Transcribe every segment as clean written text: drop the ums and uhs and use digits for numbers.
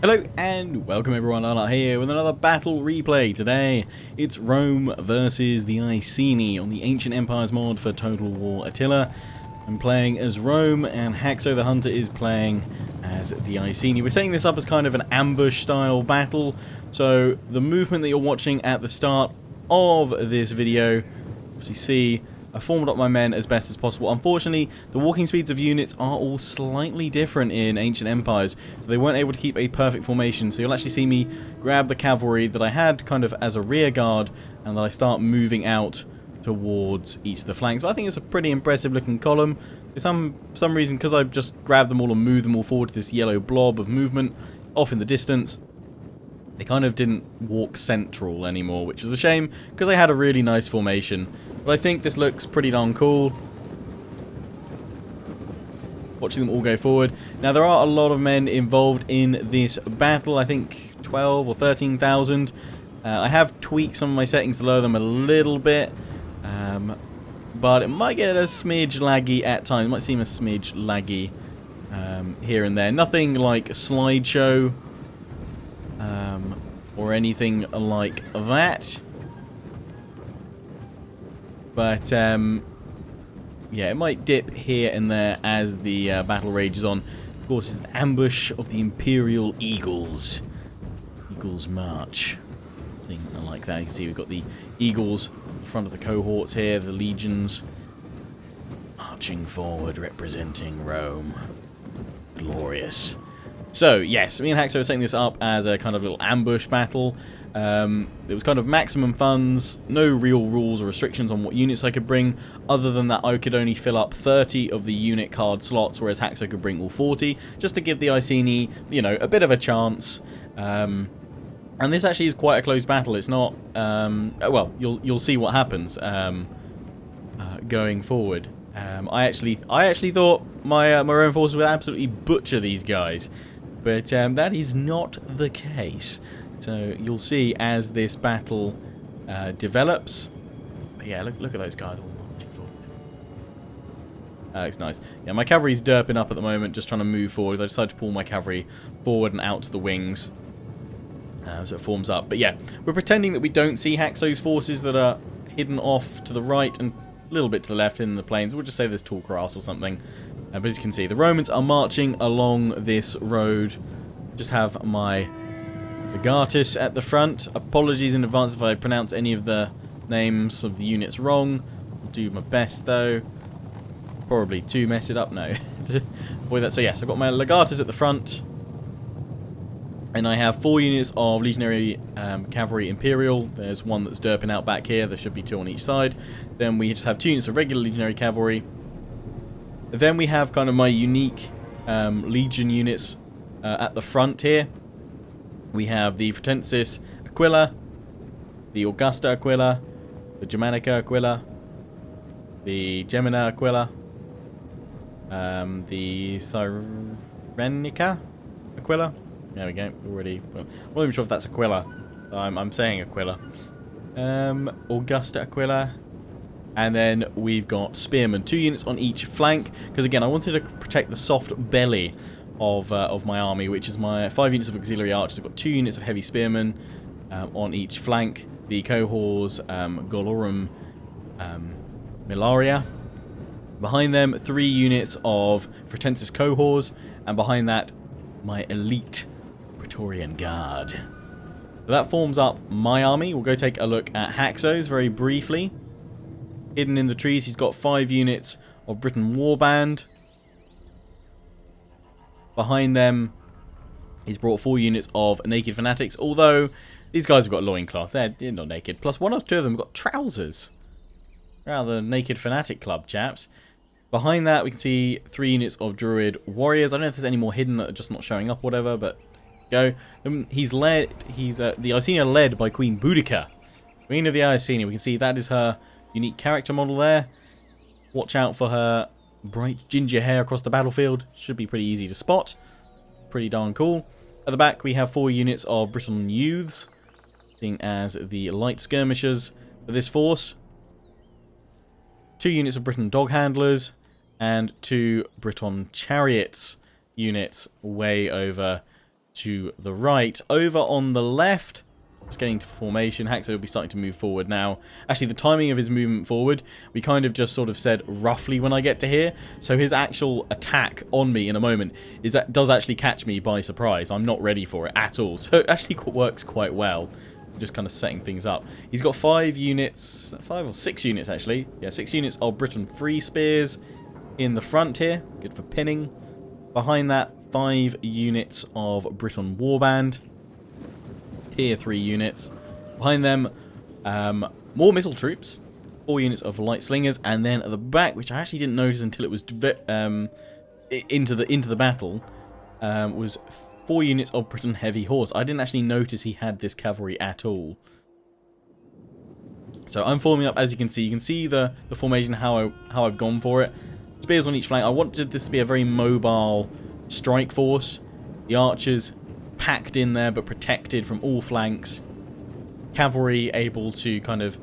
Hello and welcome everyone, Lala here with another battle replay. Today it's Rome versus the Icini on the Ancient Empires mod for Total War Attila. I'm playing as Rome and Haxo the Hunter is playing as the Icini. We're setting this up as kind of an ambush style battle, so the movement that you're watching at the start of this video, obviously see I formed up my men as best as possible. Unfortunately, the walking speeds of units are all slightly different in Ancient Empires, so they weren't able to keep a perfect formation. So you'll actually see me grab the cavalry that I had kind of as a rear guard, and then I start moving out towards each of the flanks. But I think it's a pretty impressive looking column. For some reason, because I've just grabbed them all and moved them all forward to this yellow blob of movement off in the distance, they kind of didn't walk central anymore, which is a shame, because they had a really nice formation. But I think this looks pretty darn cool, watching them all go forward. Now, there are a lot of men involved in this battle. I think 12 or 13,000. I have tweaked some of my settings to lower them a little bit, but it might get a smidge laggy at times. It might seem a smidge laggy here and there. Nothing like a slideshow or anything like that. But, yeah, it might dip here and there as the battle rages on. Of course, it's an ambush of the Imperial Eagles. Eagles March. Thing like that. You can see we've got the Eagles in front of the cohorts here, the legions marching forward, representing Rome. Glorious. So, yes, me and Haxo are setting this up as a kind of little ambush battle. It was kind of maximum funds, no real rules or restrictions on what units I could bring, other than that I could only fill up 30 of the unit card slots, whereas Haxo could bring all 40, just to give the Icini, you know, a bit of a chance. And this actually is quite a close battle. It's not, well, you'll see what happens going forward. I actually thought my Roman forces would absolutely butcher these guys, but that is not the case. So you'll see as this battle develops. But yeah, look at those guys all marching forward. That looks nice. Yeah, my cavalry's derping up at the moment, just trying to move forward. I decided to pull my cavalry forward and out to the wings, so it forms up. But yeah, we're pretending that we don't see Haxo's forces that are hidden off to the right and a little bit to the left in the plains. We'll just say there's tall grass or something. But as you can see, the Romans are marching along this road. Just have my Legatus at the front. Apologies in advance if I pronounce any of the names of the units wrong. I'll do my best though. Probably to mess it up, no. Avoid that. So yes, I've got my Legatus at the front. And I have 4 units of Legionary Cavalry Imperial. There's one that's derping out back here. There should be 2 on each side. Then we just have 2 units of regular Legionary Cavalry. Then we have kind of my unique Legion units at the front here. We have the Fretensis Aquila, the Augusta Aquila, the Germanica Aquila, the Gemina Aquila, the Cyrenica Aquila. There we go, already. Well, I'm not even sure if that's Aquila. I'm saying Aquila. Augusta Aquila. And then we've got Spearmen, 2 units on each flank. Because again, I wanted to protect the soft belly of my army, which is my 5 units of auxiliary archers. I've got 2 units of heavy spearmen on each flank. The cohors Golorum Milaria. Behind them, 3 units of Fretensis cohors, and behind that, my elite Praetorian Guard. So that forms up my army. We'll go take a look at Haxo's very briefly. Hidden in the trees, he's got 5 units of Britain Warband. Behind them, he's brought 4 units of Naked Fanatics, although these guys have got loincloth. They're not naked. Plus, 1 or 2 of them have got trousers. Rather Naked Fanatic Club, chaps. Behind that, we can see 3 units of Druid Warriors. I don't know if there's any more hidden that are just not showing up, whatever, but go. The Icini are led by Queen Boudica. Queen of the Icini. We can see that is her unique character model there. Watch out for her bright ginger hair across the battlefield. Should be pretty easy to spot. Pretty darn cool. At the back, we have 4 units of Briton Youths, acting as the light skirmishers for this force. 2 units of Briton Dog Handlers, and 2 Briton Chariots units way over to the right. Over on the left, just getting to formation. Haxo will be starting to move forward now. Actually, the timing of his movement forward, we kind of just sort of said roughly when I get to here. So his actual attack on me in a moment does actually catch me by surprise. I'm not ready for it at all. So it actually works quite well. Just kind of setting things up. He's got 5 units, 5 or 6 units actually. Yeah, 6 units of Briton free spears in the front here. Good for pinning. Behind that, 5 units of Briton warband. Tier 3 units. Behind them, more missile troops. 4 units of light slingers. And then at the back, which I actually didn't notice until it was into the battle, was 4 units of Briton heavy horse. I didn't actually notice he had this cavalry at all. So I'm forming up, as you can see. You can see the formation, how I've gone for it. Spears on each flank. I wanted this to be a very mobile strike force. The archers packed in there but protected from all flanks. Cavalry able to kind of,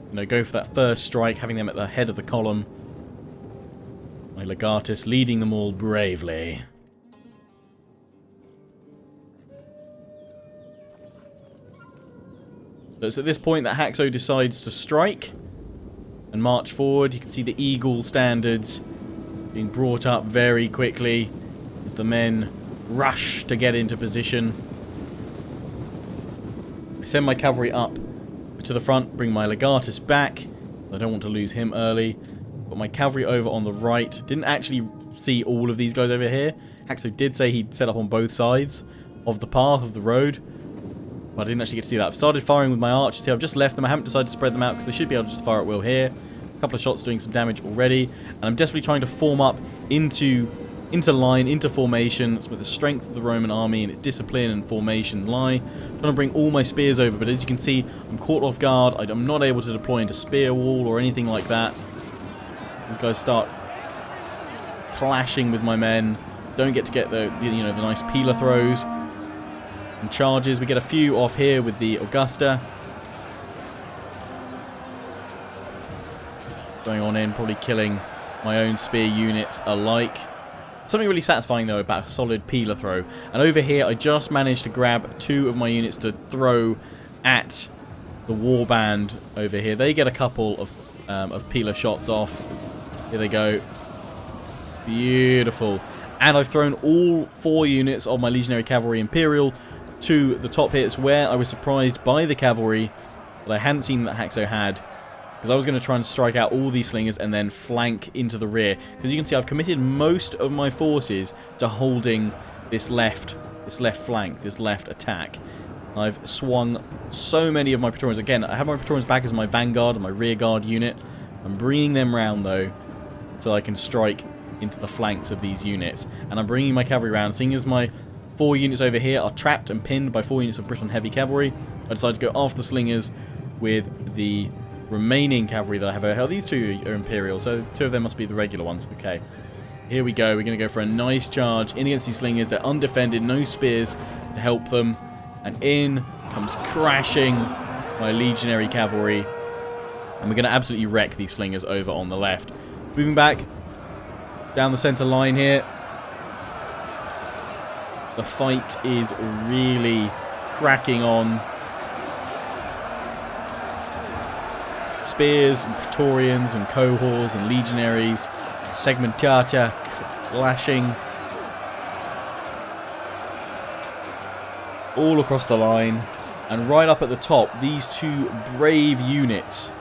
you know, go for that first strike, having them at the head of the column. My legatus leading them all bravely. So it's at this point that Haxo decides to strike and march forward. You can see the eagle standards being brought up very quickly as the men rush to get into position. I send my cavalry up to the front, bring my legatus back. I don't want to lose him early. Got my cavalry over on the right. Didn't actually see all of these guys over here. Haxo did say he'd set up on both sides of the path of the road, but I didn't actually get to see that. I've started firing with my archers here. I've just left them. I haven't decided to spread them out because they should be able to just fire at will here. A couple of shots doing some damage already. And I'm desperately trying to form up into line, into formation. That's where the strength of the Roman army and its discipline and formation lie. I'm trying to bring all my spears over, but as you can see, I'm caught off guard. I'm not able to deploy into spear wall or anything like that. These guys start clashing with my men. Don't get the nice peeler throws and charges. We get a few off here with the Augusta. Going on in, probably killing my own spear units alike. Something really satisfying though about a solid peeler throw. And over here I just managed to grab 2 of my units to throw at the warband over here. They get a couple of peeler shots off. Here they go. Beautiful. And I've thrown all 4 units of my legionary cavalry Imperial to the top here. It's where I was surprised by the cavalry that I hadn't seen that Haxo had, because I was going to try and strike out all these slingers and then flank into the rear. Because you can see I've committed most of my forces to holding this left flank, this left attack. I've swung so many of my Praetorians. Again, I have my Praetorians back as my vanguard and my rear guard unit. I'm bringing them round though, so I can strike into the flanks of these units. And I'm bringing my cavalry round, seeing as my 4 units over here are trapped and pinned by 4 units of Briton heavy cavalry. I decided to go after the slingers with the remaining cavalry that I have over here. These 2 are Imperial, so 2 of them must be the regular ones. Okay, here we go. We're going to go for a nice charge in against these slingers. They're undefended, no spears to help them. And in comes crashing my legionary cavalry. And we're going to absolutely wreck these slingers over on the left. Moving back down the center line here. The fight is really cracking on. Spears and Praetorians and cohorts and legionaries, segmentata clashing all across the line. And right up at the top, these 2 brave units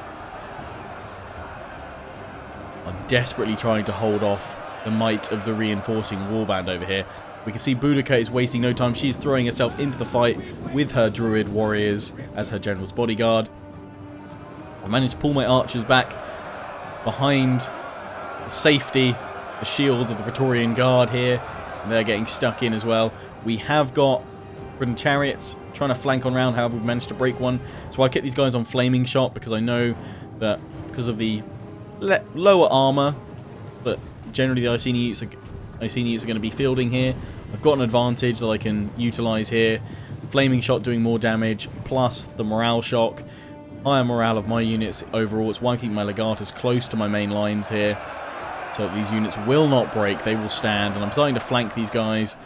are desperately trying to hold off the might of the reinforcing warband over here. We can see Boudica is wasting no time. She's throwing herself into the fight with her druid warriors as her general's bodyguard. I managed to pull my archers back behind the safety, the shields of the Praetorian Guard here. And they're getting stuck in as well. We have got Briton chariots trying to flank on round. However, we've managed to break one. So I kept these guys on flaming shot because I know that because of the lower armor that generally the Icini units are going to be fielding here, I've got an advantage that I can utilize here. Flaming shot doing more damage, plus the morale shock. Higher morale of my units overall. It's why I keep my legatus close to my main lines here, so that these units will not break, they will stand. And I'm starting to flank these guys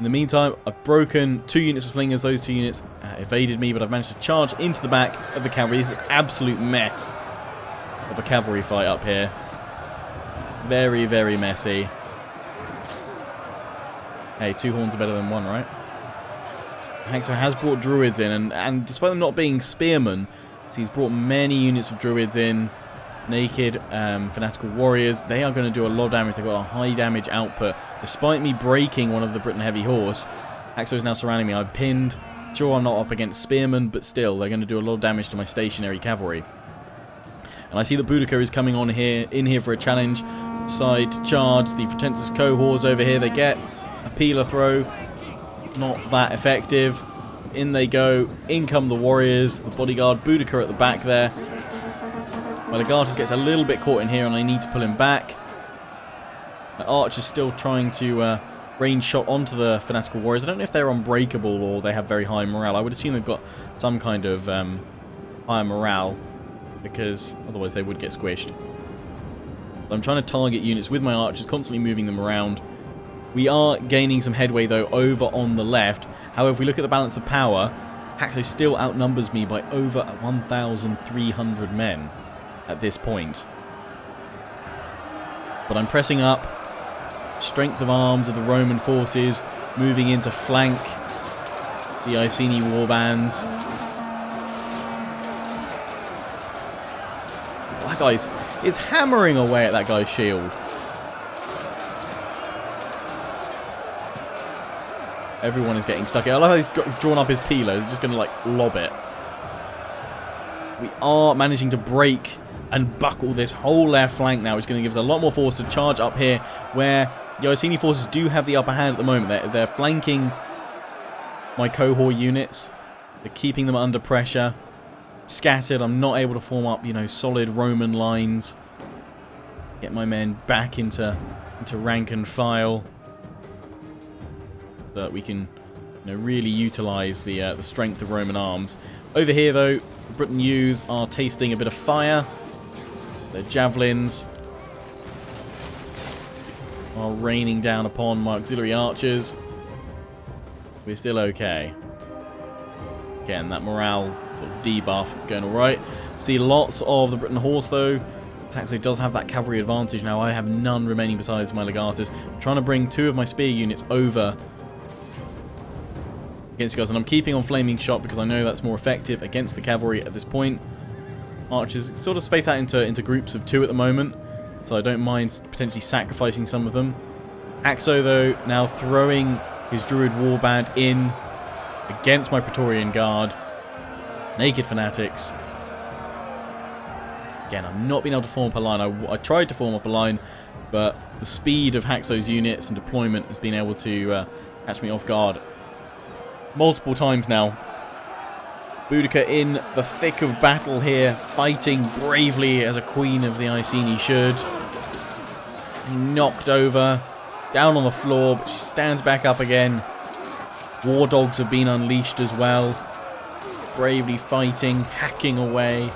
In the meantime, I've broken 2 units of slingers. Those 2 units evaded me, but I've managed to charge into the back of the cavalry. This is an absolute mess of a cavalry fight up here. Very, very messy. Hey, 2 horns are better than 1, right? Haxo has brought druids in, and despite them not being spearmen, he's brought many units of druids in. Naked, fanatical warriors. They are going to do a lot of damage. They've got a high damage output. Despite me breaking one of the Briton heavy horse, Haxo is now surrounding me. I'm pinned. Sure, I'm not up against spearmen, but still, they're going to do a lot of damage to my stationary cavalry. And I see that Boudica is coming on here, in here for a challenge. Side to charge. The Fretensis cohorts over here. They get a peeler throw. Not that effective. In they go. In come the warriors. The bodyguard. Boudica at the back there. My Legatus gets a little bit caught in here, and I need to pull him back. My archer's still trying to range shot onto the fanatical warriors. I don't know if they're unbreakable or they have very high morale. I would assume they've got some kind of higher morale, because otherwise they would get squished. I'm trying to target units with my archers, constantly moving them around. We are gaining some headway, though, over on the left. However, if we look at the balance of power, Haxo still outnumbers me by over 1,300 men at this point. But I'm pressing up. Strength of arms of the Roman forces, moving in to flank the Icini warbands. That guy is hammering away at that guy's shield. Everyone is getting stuck. I love how he's drawn up his peeler. He's just going to, like, lob it. We are managing to break and buckle this whole left flank now, which is going to give us a lot more force to charge up here, where the Icini forces do have the upper hand at the moment. They're flanking my cohort units. They're keeping them under pressure. Scattered. I'm not able to form up, you know, solid Roman lines. Get my men back into rank and file, so that we can, you know, really utilise the strength of Roman arms. Over here, though, the Briton U's are tasting a bit of fire. Their javelins are raining down upon my auxiliary archers. We're still okay. Again, that morale sort of debuff is going alright. See lots of the Briton horse, though. Saxo does have that cavalry advantage now. I have none remaining besides my Legatus. I'm trying to bring 2 of my spear units over against the guys, and I'm keeping on flaming shot because I know that's more effective against the cavalry at this point. Archers sort of space out into groups of 2 at the moment, so I don't mind potentially sacrificing some of them. Haxo, though, now throwing his Druid warband in against my Praetorian Guard. Naked fanatics. Again, I'm not being able to form up a line. I tried to form up a line, but the speed of Haxo's units and deployment has been able to catch me off guard multiple times now. Boudica in the thick of battle here, fighting bravely as a queen of the Icini should. Knocked over, down on the floor, but she stands back up again. War dogs have been unleashed as well. Bravely fighting, hacking away.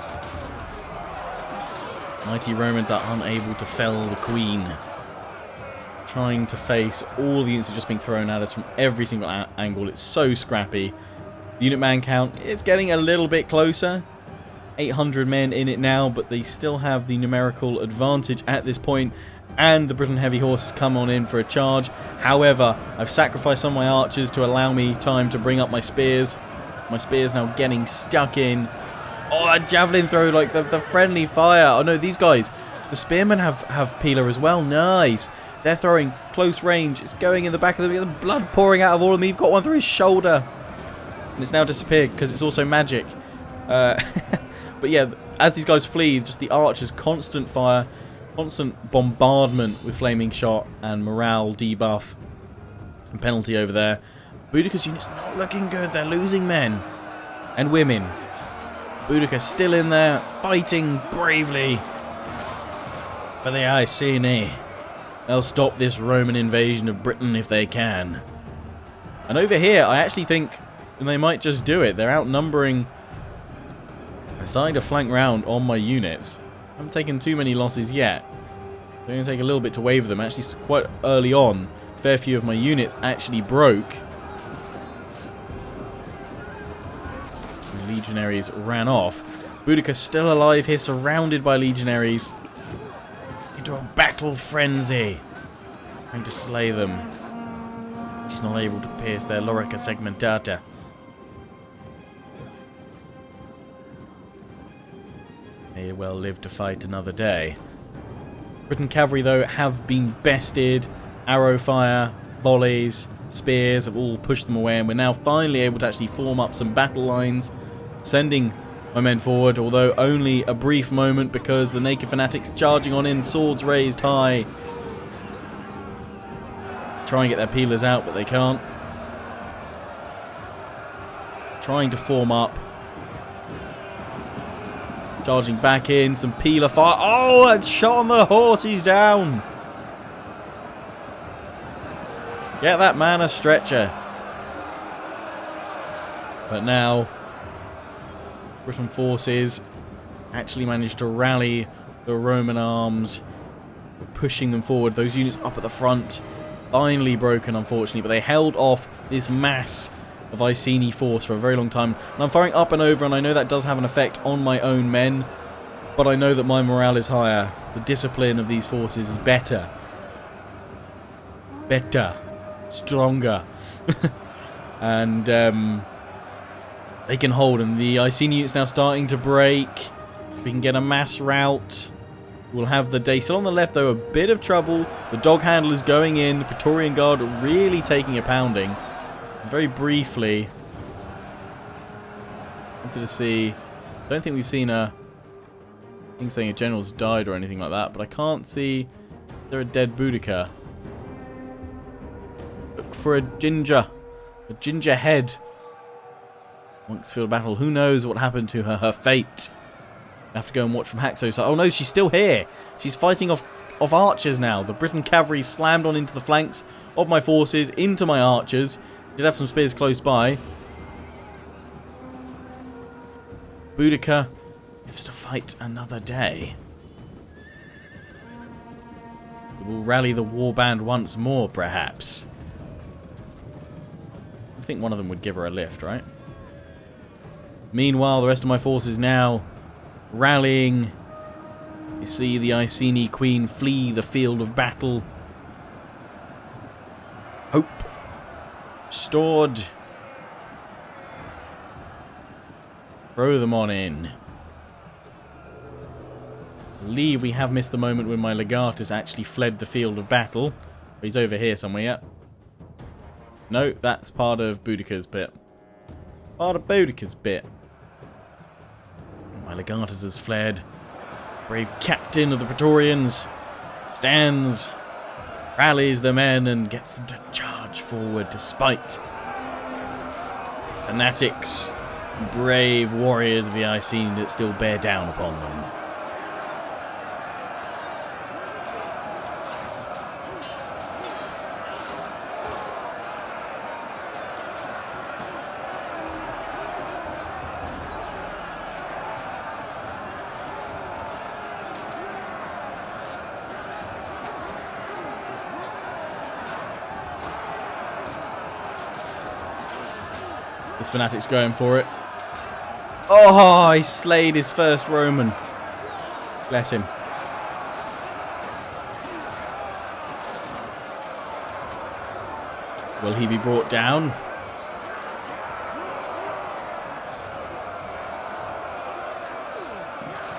Mighty Romans are unable to fell the queen. Trying to face all the units that are just being thrown at us from every single angle. It's so scrappy. The unit man count is getting a little bit closer. 800 men in it now, but they still have the numerical advantage at this point. And the Briton heavy horses come on in for a charge. However, I've sacrificed some of my archers to allow me time to bring up my spears. My spears now getting stuck in. Oh, that javelin throw, like the friendly fire. Oh no, these guys, the spearmen have peeler as well. Nice. They're throwing close range. It's going in the back of them. We got the blood pouring out of all of them. You've got one through his shoulder. And it's now disappeared because it's also magic. But yeah, as these guys flee, just the archers, constant fire, constant bombardment with flaming shot and morale debuff and penalty over there. Boudica's unit's not looking good. They're losing men and women. Boudica still in there, fighting bravely for the Icini. They'll stop this Roman invasion of Britain if they can. And over here, I actually think they might just do it. They're outnumbering. They're starting to flank round on my units. I haven't taken too many losses yet. They're going to take a little bit to waver them. Actually, quite early on, fair few of my units actually broke. The legionaries ran off. Boudica still alive here, surrounded by legionaries. Into a battle frenzy. Trying to slay them. She's not able to pierce their lorica segmentata. May well live to fight another day. Briton cavalry, though, have been bested. Arrow fire, volleys, spears have all pushed them away, and we're now finally able to actually form up some battle lines, sending my men forward, although only a brief moment because the naked fanatics charging on in, swords raised high. Try and get their peelers out, but they can't. Trying to form up. Charging back in, some peeler fire. Oh, a shot on the horse, he's down. Get that man a stretcher. But now, Briton forces actually managed to rally the Roman arms, pushing them forward. Those units up at the front, finally broken, unfortunately, but they held off this mass of Icini force for a very long time. And I'm firing up and over, and I know that does have an effect on my own men, but I know that my morale is higher. The discipline of these forces is better. Better. Stronger. And they can hold, and the Icini unit's now starting to break. We can get a mass rout. We'll have the day still on the left, though, a bit of trouble. The dog handlers going in, the Praetorian Guard really taking a pounding. Very briefly, wanted to see. I don't think we've seen a thing saying a general's died or anything like that, but I can't see. Is there a dead Boudica? Look for a ginger head. Monk's Field battle. Who knows what happened to her? Her fate. I have to go and watch from Haxo's side. Oh no, she's still here. She's fighting off archers now. The Briton cavalry slammed on into the flanks of my forces, into my archers. Did have some spears close by. Boudica lives to fight another day. We'll rally the warband once more, perhaps. I think one of them would give her a lift, right? Meanwhile, the rest of my forces now rallying. You see the Icini Queen flee the field of battle. Hope stored. Throw them on in. I believe we have missed the moment when my legatus actually fled the field of battle. He's over here somewhere, yeah. No, that's part of Boudica's bit. Part of Boudica's bit. My legatus has fled. Brave captain of the Praetorians stands, rallies the men, and gets them to charge forward despite fanatics, brave warriors of the Icini that still bear down upon them. This fanatic's going for it. Oh, he slayed his first Roman. Bless him. Will he be brought down?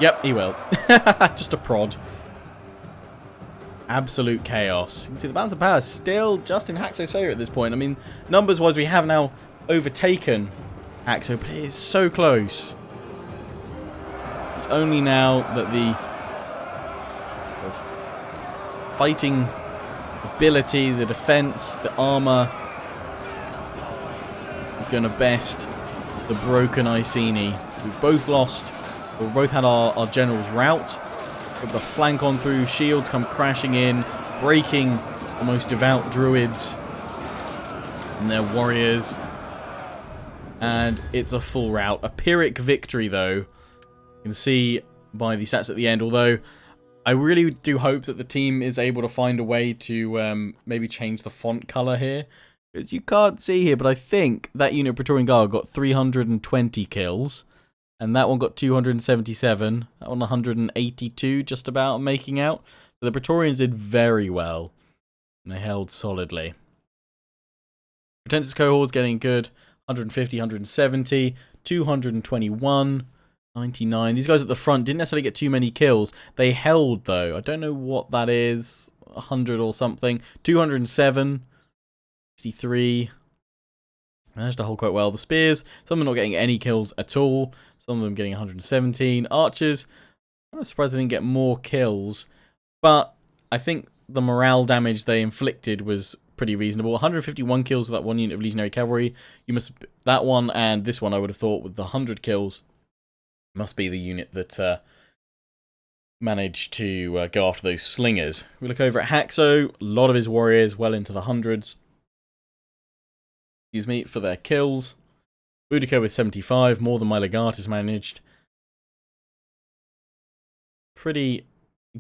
Yep, he will. Just a prod. Absolute chaos. You can see the balance of power is still just in Haxo's favour at this point. I mean, numbers-wise, we have now overtaken Haxo, but it is so close. It's only now that the fighting ability, the defense, the armor is going to best the broken Icini. We've both lost, we both had our generals rout. Able to flank on through, shields come crashing in, breaking the most devout druids and their warriors. And it's a full rout. A Pyrrhic victory, though. You can see by the stats at the end, although I really do hope that the team is able to find a way to maybe change the font color here. Because you can't see here, but I think that unit Praetorian Guard got 320 kills. And that one got 277. That one 182, just about making out. So the Praetorians did very well. And they held solidly. Pretentious cohorts getting good. 150, 170, 221, 99. These guys at the front didn't necessarily get too many kills. They held, though. I don't know what that is. 100 or something. 207, 63. Managed to hold quite well. The spears, some of them not getting any kills at all. Some of them getting 117. Archers, I'm surprised they didn't get more kills. But I think the morale damage they inflicted was pretty reasonable. 151 kills with that one unit of Legionary Cavalry. That one and this one, I would have thought, with the 100 kills, must be the unit that managed to go after those slingers. We look over at Haxo. A lot of his warriors well into the hundreds. Excuse me, for their kills. Boudica with 75, more than my Legatus managed. Pretty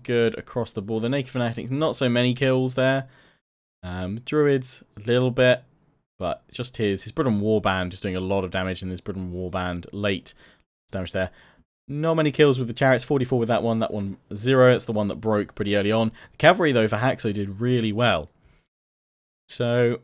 good across the board. The Naked Fanatics, not so many kills there. Druids, a little bit, but just his Bruton Warband just doing a lot of damage in this Bruton Warband late damage there. Not many kills with the Chariots, 44 with that one 0, it's the one that broke pretty early on. The Cavalry though for Haxo did really well. So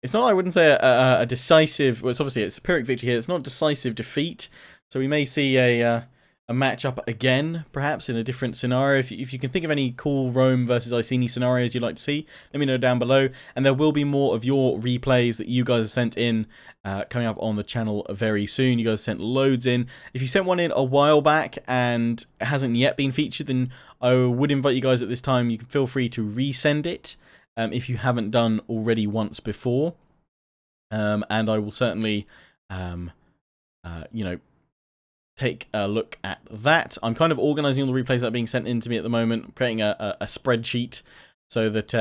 it's not, I wouldn't say a decisive, well, it's a Pyrrhic victory here, it's not a decisive defeat, so we may see a match-up again, perhaps, in a different scenario. If you can think of any cool Rome versus Icini scenarios you'd like to see, let me know down below, and there will be more of your replays that you guys have sent in coming up on the channel very soon. You guys sent loads in. If you sent one in a while back and it hasn't yet been featured, then I would invite you guys at this time, you can feel free to resend it. If you haven't done already once before, and I will certainly, take a look at that. I'm kind of organising all the replays that are being sent in to me at the moment. I'm creating a spreadsheet so that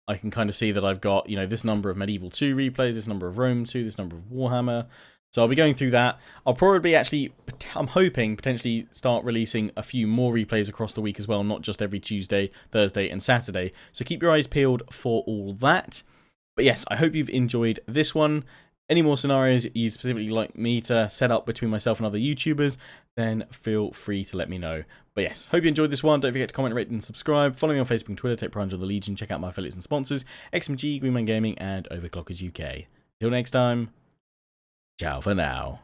I can kind of see that I've got, this number of Medieval 2 replays, this number of Rome 2, this number of Warhammer. So I'll be going through that. I'll probably I'm hoping, potentially start releasing a few more replays across the week as well, not just every Tuesday, Thursday and Saturday. So keep your eyes peeled for all that. But yes, I hope you've enjoyed this one. Any more scenarios you'd specifically like me to set up between myself and other YouTubers, then feel free to let me know. But yes, hope you enjoyed this one. Don't forget to comment, rate, and subscribe. Follow me on Facebook and Twitter. Take pride in the Legion. Check out my affiliates and sponsors, XMG, Greenman Gaming, and Overclockers UK. Till next time, ciao for now.